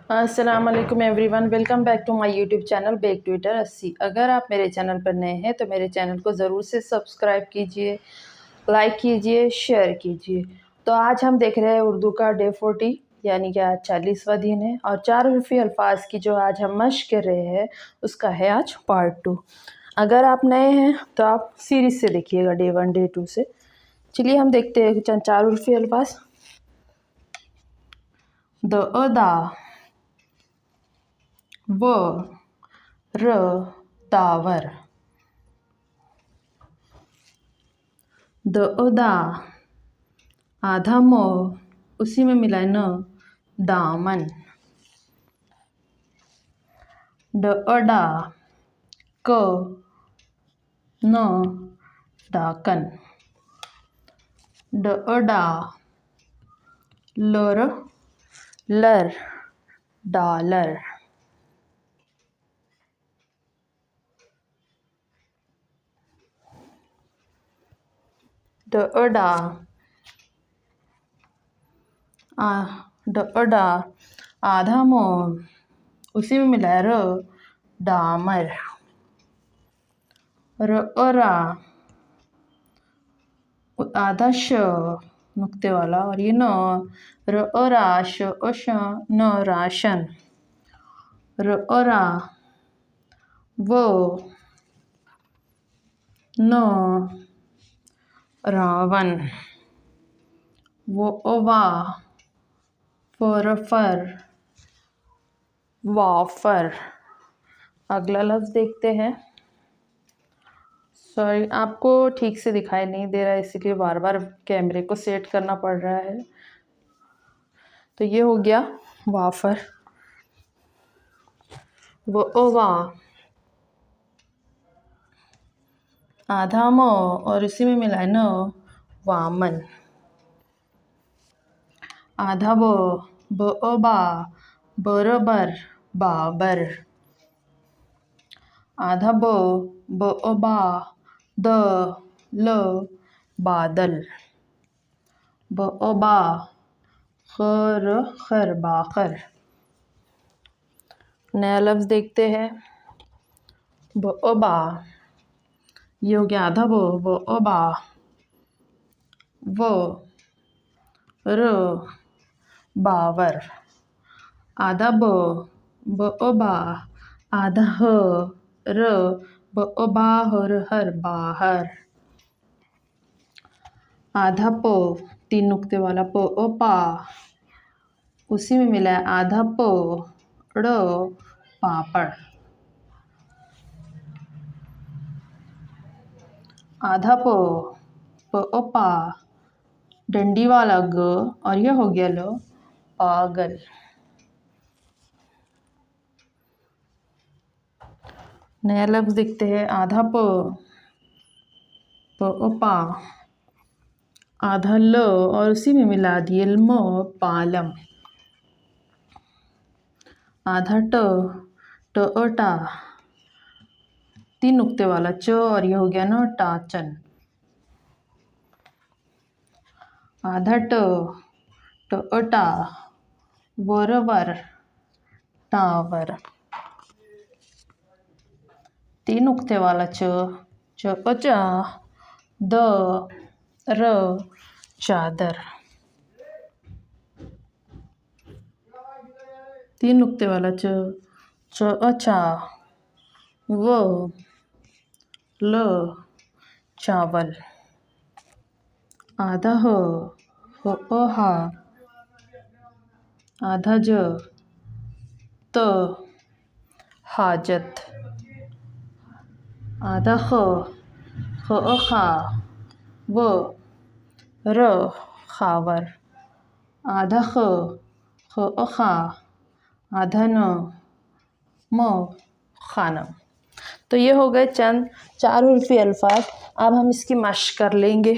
अस्सलाम वालेकुम everyone, welcome back to my YouTube channel back Twitter 80। अगर आप मेरे चैनल पर नए हैं तो मेरे चैनल को ज़रूर से सब्सक्राइब कीजिए, लाइक कीजिए, शेयर कीजिए। तो आज हम देख रहे हैं उर्दू का डे 40 यानी कि आज 40वां दिन है और 4 हरफ़ी अल्फाज की जो आज हम मश्क कर रहे हैं उसका है आज पार्ट 2। अगर आप नए हैं तो आप सीरीज़ से देखिएगा, डे 1 डे 2 से। चलिए हम देखते हैं चंद 4 हरफ़ी अल्फाज। द दा व र दावर। दा आधा म उसी में मिलाए न दामन। डा क न डाकन। डा लर लर डॉलर। डा आधा म उसी में मिलाया र डामर। रा आधा श नुक्ते वाला और ये न राश श न राशन। रा वो न रावण। वो वा फर वाफर। अगला लफ्ज़ देखते हैं। सॉरी, आपको ठीक से दिखाई नहीं दे रहा है इसीलिए बार बार कैमरे को सेट करना पड़ रहा है। तो ये हो गया वाफर। वो वा आधा म और इसी में मिलाए न वामन। आधा बा बरोबर बाबर। आधा बा द ल बादल। बा खर बाखर। नया लफ्ज़ देखते हैं। बा ये हो गया आधा बा वो र बावर। आधा बा आधा ह र बाहर हर बाहर। आधा तीन नुक्ते वाला पा उसी में मिला है आधा ड़ पापड़। आधा पा डंडी वाला ग और यह हो गया लो पागल। नया लफ्ज़ देखते हैं। आधा पा आधा ल और उसी में मिला दिए म पालम। आधा टा तीन नुक्ते वाला च और यह हो गया न टाचन। आधा टा वरवर टावर। तीन नुक्ते वाला चा द र चादर। तीन नुक्ते वाला चा वो ल चावल। आधा हा आधा त हाजत। आधा खा वो र खावर। आधा खा आधा न म खानम। तो ये हो गए चंद 4 हरफ़ी अल्फाज। अब हम इसकी मश्क कर लेंगे।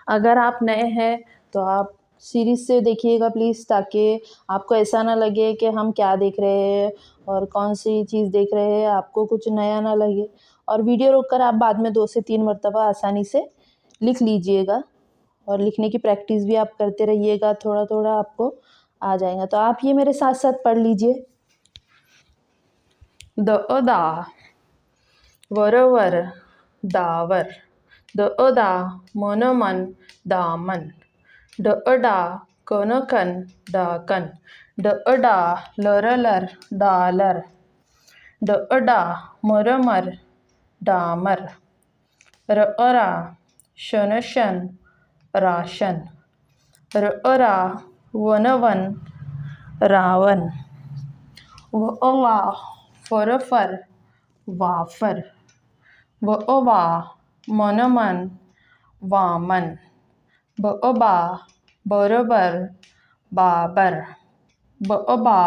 अगर आप नए हैं तो आप सीरीज़ से देखिएगा प्लीज़, ताकि आपको ऐसा ना लगे कि हम क्या देख रहे हैं और कौन सी चीज़ देख रहे हैं, आपको कुछ नया ना लगे। और वीडियो रोककर आप बाद में 2 से 3 मरतबा आसानी से लिख लीजिएगा और लिखने की प्रैक्टिस भी आप करते रहिएगा। थोड़ा थोड़ा आपको आ जाएगा। तो आप ये मेरे साथ साथ पढ़ लीजिए। दा वरवर दावर, दा मनोमन दामन, डा कोनकन डाकन, डा लरलर डालर, डा मरमर डामर, रअरा शनशन राशन, रअरा वनवन रावण, वअवा फरफर वाफर, वअवा मनमन वामन, बअबा बरोबर बाबर, बअबा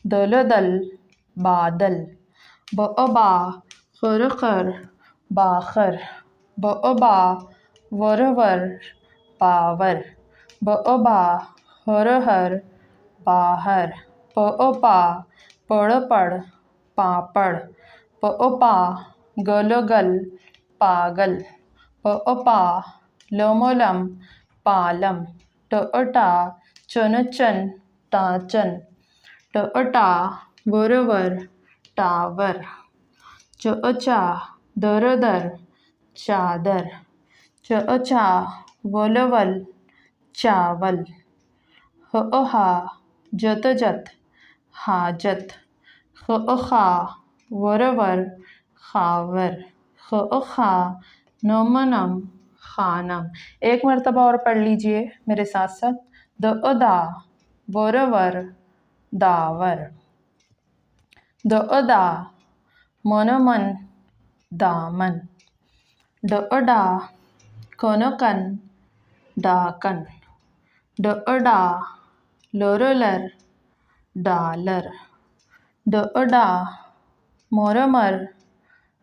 दलदल बादल, बअबा खरखर बाखर, बअबा वरवर पावर, बअबा हरहर बाहर, पअपा पड़पड़ पापड़, पअपा गलगल पागल, पअपा लोमोलम पालम, टअटा चनचन टाचन, टअटा वरवर टावर, चअचा दरदर चादर, चअचा वलवल चावल, हअहा जतजत हाजत, खअखा वरवर खावर, खअखा नमनम खानम। एक मर्तबा और पढ़ लीजिए मेरे साथ साथ। दअदा वरवर दावर, दअदा मनमन दामन, डअडा कोनकन डाकन, डअडा लरलर डालर, डअडा मरमर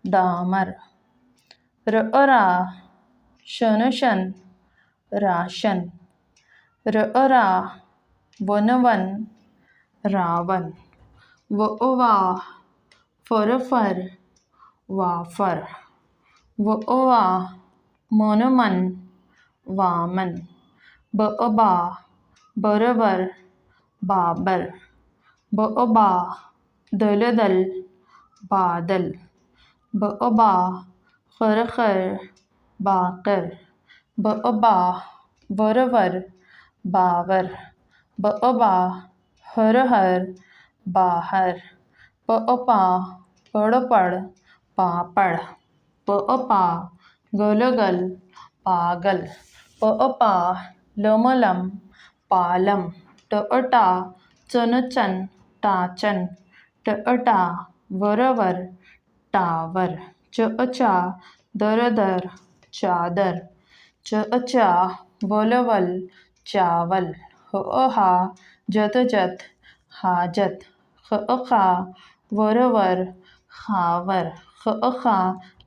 डामर, रअरा शनशन राशन, रअरा वनवन रावण, वअवा फरफर वाफर, वअवा मनमन वामन, बअबा बरबर बाबर, बअबा दलदल बादल, बअबा खरखर बाकर, बअबा वरवर बावर, बअबा हरहर बाहर, पअपा पड़पड़ पापड़, पअपा गलगल पागल, पअपा लोमलम पालम, टअटा चनचन टाचन, टअटा वरवर टावर, चअचा दरदर चादर, चअचा वलवल चावल, हअहा जतजत हाजत, खअखा वरवर खावर, खअखा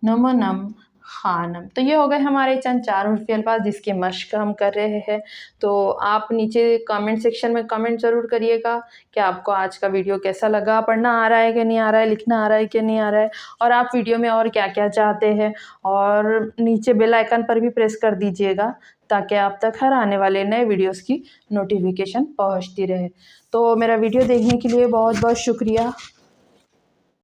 नमनम खानम। तो ये हो गए हमारे चंद 4 उर्फ़ी अल्फाज जिसकी मश्क हम कर रहे हैं। तो आप नीचे कमेंट सेक्शन में कमेंट ज़रूर करिएगा कि आपको आज का वीडियो कैसा लगा, पढ़ना आ रहा है कि नहीं आ रहा है, लिखना आ रहा है कि नहीं आ रहा है, और आप वीडियो में और क्या क्या चाहते हैं। और नीचे बेल आइकन पर भी प्रेस कर दीजिएगा ताकि आप तक हर आने वाले नए वीडियोस की नोटिफिकेशन पहुंचती रहे। तो मेरा वीडियो देखने के लिए बहुत बहुत शुक्रिया।